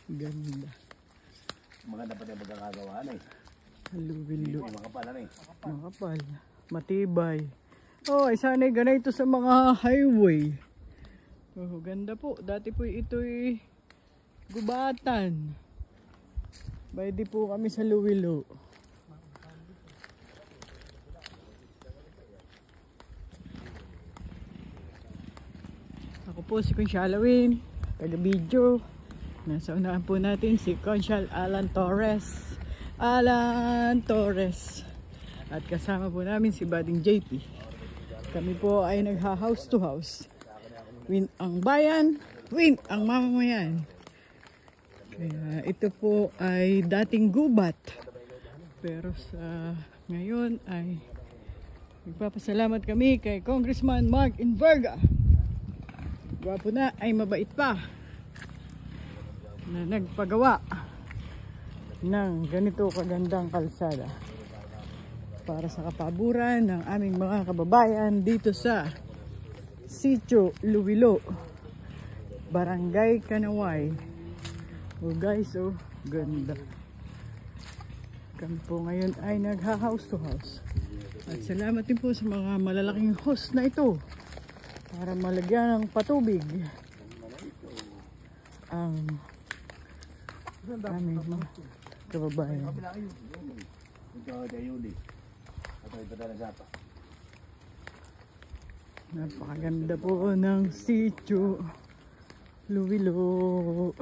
Ganda. Maganda pa tayo pagkakagawaan eh. Haluwilo. Makapal ano eh. Makapal. Matibay. Oh, sana'y ganito sa mga highway. Oh, ganda po. Dati po ito'y gubatan. Pwede po kami sa Luwilo. Ako po si Conshalawin, taga-video. Nasa unahan po natin si Conchal Alan Torres. At kasama po namin si Bading JP. Kami po ay nagha-house to house. Win ang bayan, win ang mamamayan. Kaya ito po ay dating gubat. Pero sa ngayon ay nagpapasalamat kami kay Congressman Mark Enverga. Gwapo na ay mabait pa na nagpagawa ng ganito kagandang kalsada para sa kapaboran ng aming mga kababayan dito sa Sitio Luwilo, Barangay Kanaway. Oh guys, oh ganda. Kami po ngayon ay nagha-house to house. At salamat din po sa mga malalaking host na ito para malagyan ng patubig ang aming mga kababayan. Napakaganda po ng Sitio Luwilo.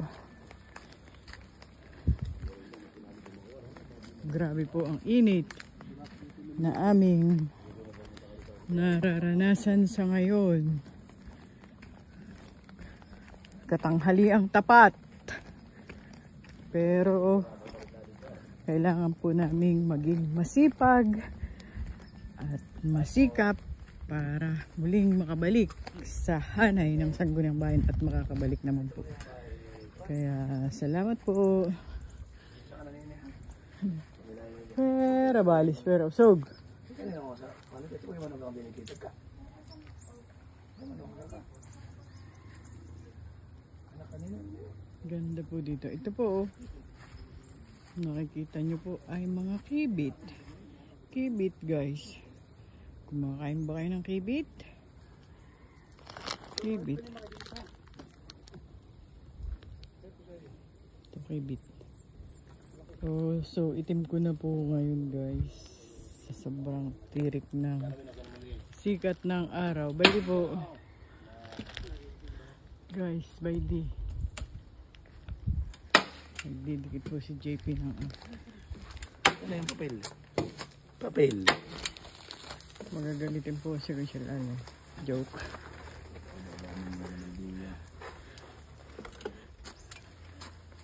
Grabe po ang init na aming nararanasan sa ngayon. Katanghaliang tapat. Pero kailangan po naming maging masipag at masikap para muling makabalik sa hanay ng Sangguniang Bayan at makakabalik naman po. Kaya salamat po. Pera balis, pera usog. Ganda po dito. Ito po, nakikita nyo po ay mga kibit. Kibit guys. Kumakain ba kayo ng kibit? Kibit. Ito kibit. So itim ko na po ngayon guys. Sa sobrang tirik ng sikat ng araw. Baidi po. Guys, baidi. Nagdidikit po si JP ng ano yung papel? Papel. Magagalitin po si Rachel Allen. Joke.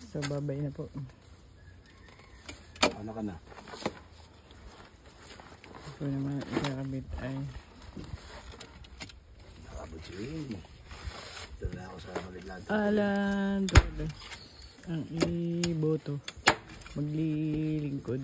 So babay na po. Ano ka na? Ito naman ikakabit ay nakabot si Wing. Ito na ako sa maliglan. Alan Torres ang iboto maglilingkod.